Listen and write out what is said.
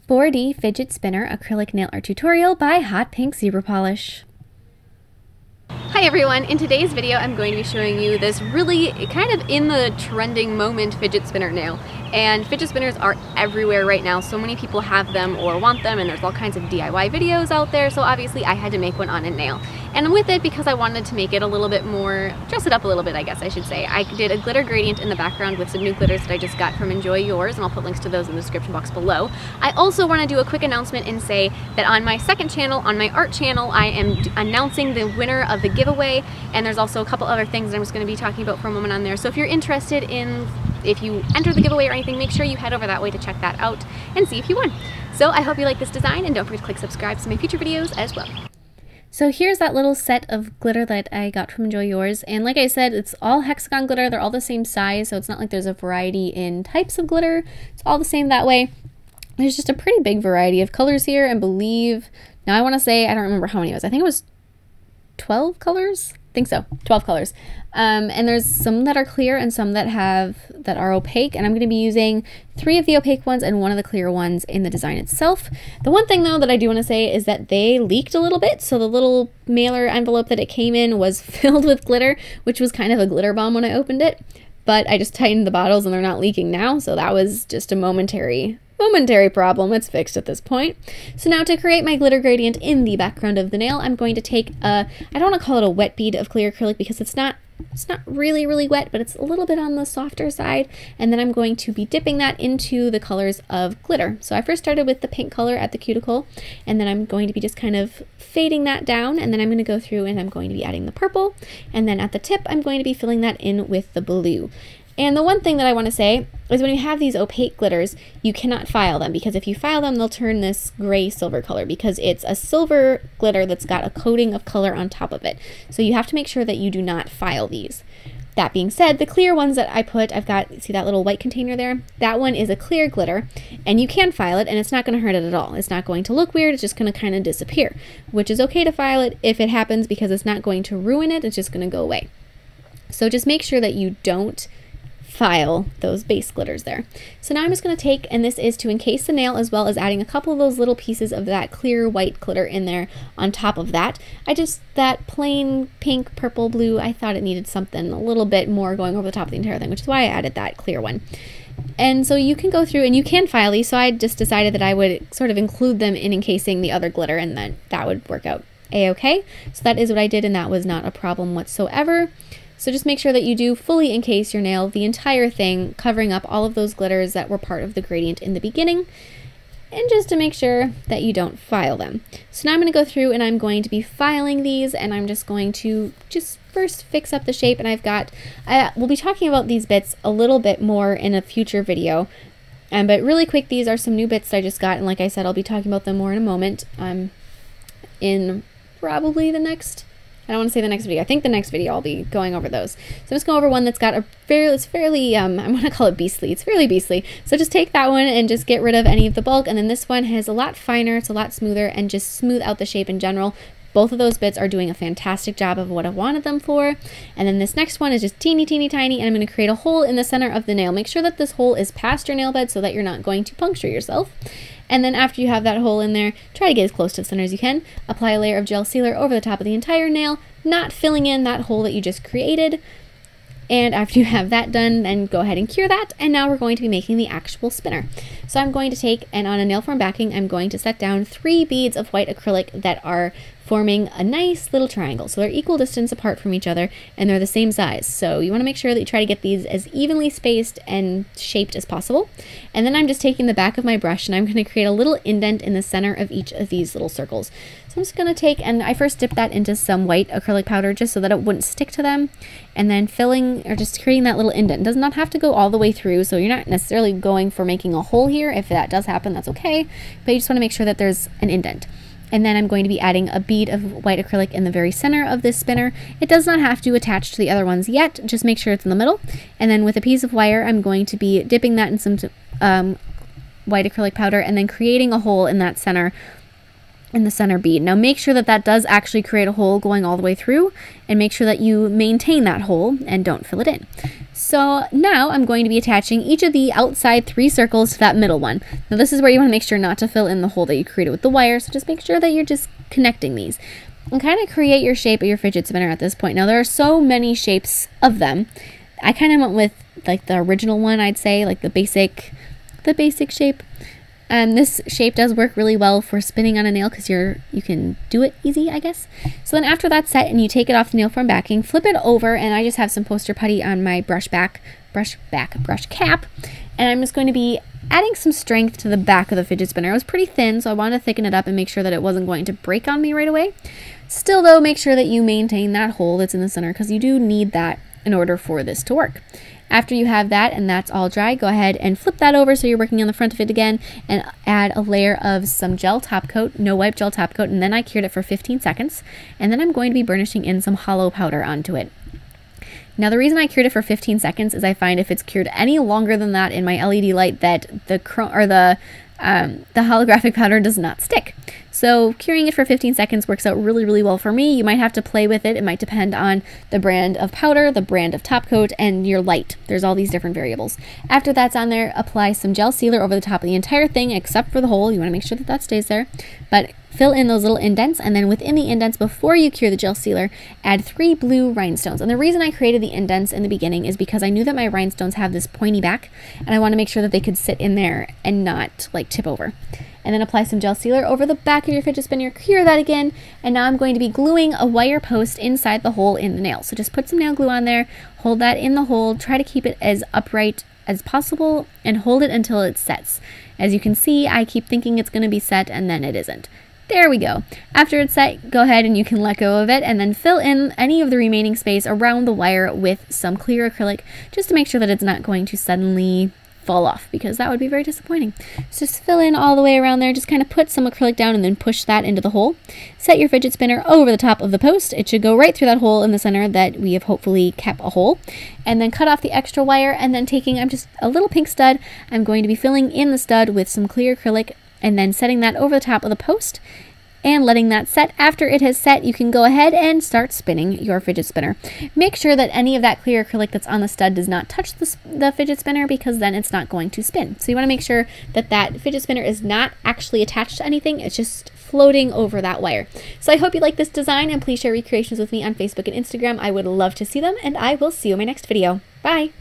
4D Fidget Spinner Acrylic Nail Art Tutorial by Hotpinkzebrapolish. Hi everyone, in today's video I'm going to be showing you this really kind of in the trending moment fidget spinner nail. And fidget spinners are everywhere right now. So many people have them or want them, and there's all kinds of DIY videos out there, so obviously I had to make one on a nail. And with it, because I wanted to make it a little bit more, dress it up a little bit I guess I should say, I did a glitter gradient in the background with some new glitters that I just got from Enjoy Yours, and I'll put links to those in the description box below. I also want to do a quick announcement and say that on my second channel, on my art channel, I am announcing the winner of the giveaway, and there's also a couple other things I'm just going to be talking about for a moment on there. So if you're interested in, if you enter the giveaway or anything, make sure you head over that way to check that out and see if you won. So I hope you like this design, and don't forget to click subscribe to my future videos as well. So here's that little set of glitter that I got from Enjoy Yours, and like I said, it's all hexagon glitter. They're all the same size, so it's not like there's a variety in types of glitter. It's all the same that way. There's just a pretty big variety of colors here, and now I want to say, I don't remember how many it was. I think it was 12 colors? I think so, 12 colors. And there's some that are clear and some that are opaque, and I'm going to be using 3 of the opaque ones and 1 of the clear ones in the design itself. The one thing though that I do want to say is that they leaked a little bit, so the little mailer envelope that it came in was filled with glitter, which was kind of a glitter bomb when I opened it, but I just tightened the bottles and they're not leaking now, so that was just a momentary problem. It's fixed at this point. So now to create my glitter gradient in the background of the nail, I'm going to take I don't want to call it a wet bead of clear acrylic because it's not really wet, but it's a little bit on the softer side, and then I'm going to be dipping that into the colors of glitter. So I first started with the pink color at the cuticle, and then I'm going to be just kind of fading that down, and then I'm going to go through and I'm going to be adding the purple, and then at the tip I'm going to be filling that in with the blue. And the one thing that I want to say is when you have these opaque glitters, you cannot file them, because if you file them, they'll turn this gray silver color because it's a silver glitter that's got a coating of color on top of it. So you have to make sure that you do not file these. That being said, the clear ones that I put, I've got, see that little white container there? That one is a clear glitter, and you can file it, and it's not going to hurt it at all. It's not going to look weird, it's just going to kind of disappear, which is okay to file it if it happens because it's not going to ruin it, it's just going to go away. So just make sure that you don't file those base glitters there. So now I'm just going to take, and this is to encase the nail as well as adding a couple of those little pieces of that clear white glitter in there on top of that. That plain pink, purple, blue, I thought it needed something a little bit more going over the top of the entire thing, which is why I added that clear one. And so you can go through and you can file these, so I just decided that I would sort of include them in encasing the other glitter, and then that would work out a-okay. So that is what I did, and that was not a problem whatsoever. So just make sure that you do fully encase your nail, the entire thing, covering up all of those glitters that were part of the gradient in the beginning, and just to make sure that you don't file them. So now I'm going to go through and I'm going to be filing these, and I'm just going to first fix up the shape, and we'll be talking about these bits a little bit more in a future video. But really quick, these are some new bits that I just got, and like I said, I'll be talking about them more in a moment. In probably the next, I don't want to say the next video. I think the next video I'll be going over those. So I'm just going over one that's got it's fairly, I'm going to call it beastly. It's fairly beastly. So just take that one and just get rid of any of the bulk. And then this one has a lot finer, it's a lot smoother, and just smooth out the shape in general. Both of those bits are doing a fantastic job of what I wanted them for. And then this next one is just teeny tiny, and I'm going to create a hole in the center of the nail. Make sure that this hole is past your nail bed so that you're not going to puncture yourself. And then after you have that hole in there, try to get as close to the center as you can. Apply a layer of gel sealer over the top of the entire nail, not filling in that hole that you just created. And after you have that done, then go ahead and cure that. And now we're going to be making the actual spinner. So I'm going to take, and on a nail form backing, I'm going to set down 3 beads of white acrylic that are forming a nice little triangle. So they're equal distance apart from each other, and they're the same size. So you want to make sure that you try to get these as evenly spaced and shaped as possible. And then I'm just taking the back of my brush, and I'm going to create a little indent in the center of each of these little circles. So I'm just going to take, and I first dipped that into some white acrylic powder just so that it wouldn't stick to them, and then filling, or just creating that little indent. It does not have to go all the way through, so you're not necessarily going for making a hole here. If that does happen, that's okay, but you just want to make sure that there's an indent. And then I'm going to be adding a bead of white acrylic in the very center of this spinner. It does not have to attach to the other ones yet, just make sure it's in the middle. And then with a piece of wire, I'm going to be dipping that in some white acrylic powder and then creating a hole in that center in the center bead. Now make sure that that does actually create a hole going all the way through, and make sure that you maintain that hole and don't fill it in. So now I'm going to be attaching each of the outside 3 circles to that middle one. Now this is where you want to make sure not to fill in the hole that you created with the wire, so just make sure that you're just connecting these. And kind of create your shape of your fidget spinner at this point. Now there are so many shapes of them. I kind of went with like the original one, I'd say, like the basic shape. This shape does work really well for spinning on a nail because you can do it easy, I guess. So then after that's set and you take it off the nail form backing, flip it over, and I just have some poster putty on my brush cap, and I'm just going to be adding some strength to the back of the fidget spinner. It was pretty thin, so I wanted to thicken it up and make sure that it wasn't going to break on me right away. Still though, make sure that you maintain that hole that's in the center because you do need that in order for this to work. After you have that and that's all dry, go ahead and flip that over so you're working on the front of it again, and add a layer of some gel top coat, no wipe gel top coat, and then I cured it for 15 seconds, and then I'm going to be burnishing in some hollow powder onto it. Now the reason I cured it for 15 seconds is I find if it's cured any longer than that in my LED light that the holographic powder does not stick. So curing it for 15 seconds works out really, really well for me. You might have to play with it. It might depend on the brand of powder, the brand of top coat, and your light. There's all these different variables. After that's on there, apply some gel sealer over the top of the entire thing except for the hole. You want to make sure that that stays there. But fill in those little indents, and then within the indents, before you cure the gel sealer, add 3 blue rhinestones. And the reason I created the indents in the beginning is because I knew that my rhinestones have this pointy back, and I want to make sure that they could sit in there and not like tip over. And then apply some gel sealer over the back of your fidget spinner, cure that again, and now I'm going to be gluing a wire post inside the hole in the nail. So just put some nail glue on there, hold that in the hole, try to keep it as upright as possible, and hold it until it sets. As you can see, I keep thinking it's going to be set, and then it isn't. There we go. After it's set, go ahead and you can let go of it, and then fill in any of the remaining space around the wire with some clear acrylic, just to make sure that it's not going to suddenly fall off, because that would be very disappointing. So just fill in all the way around there, just kind of put some acrylic down and then push that into the hole. Set your fidget spinner over the top of the post. It should go right through that hole in the center that we have hopefully kept a hole. And then cut off the extra wire, and then I'm just a little pink stud, I'm going to be filling in the stud with some clear acrylic and then setting that over the top of the post and letting that set. After it has set, you can go ahead and start spinning your fidget spinner. Make sure that any of that clear acrylic that's on the stud does not touch the fidget spinner, because then it's not going to spin. So you want to make sure that that fidget spinner is not actually attached to anything, it's just floating over that wire. So I hope you like this design, and please share recreations with me on Facebook and Instagram. I would love to see them, and I will see you in my next video. Bye!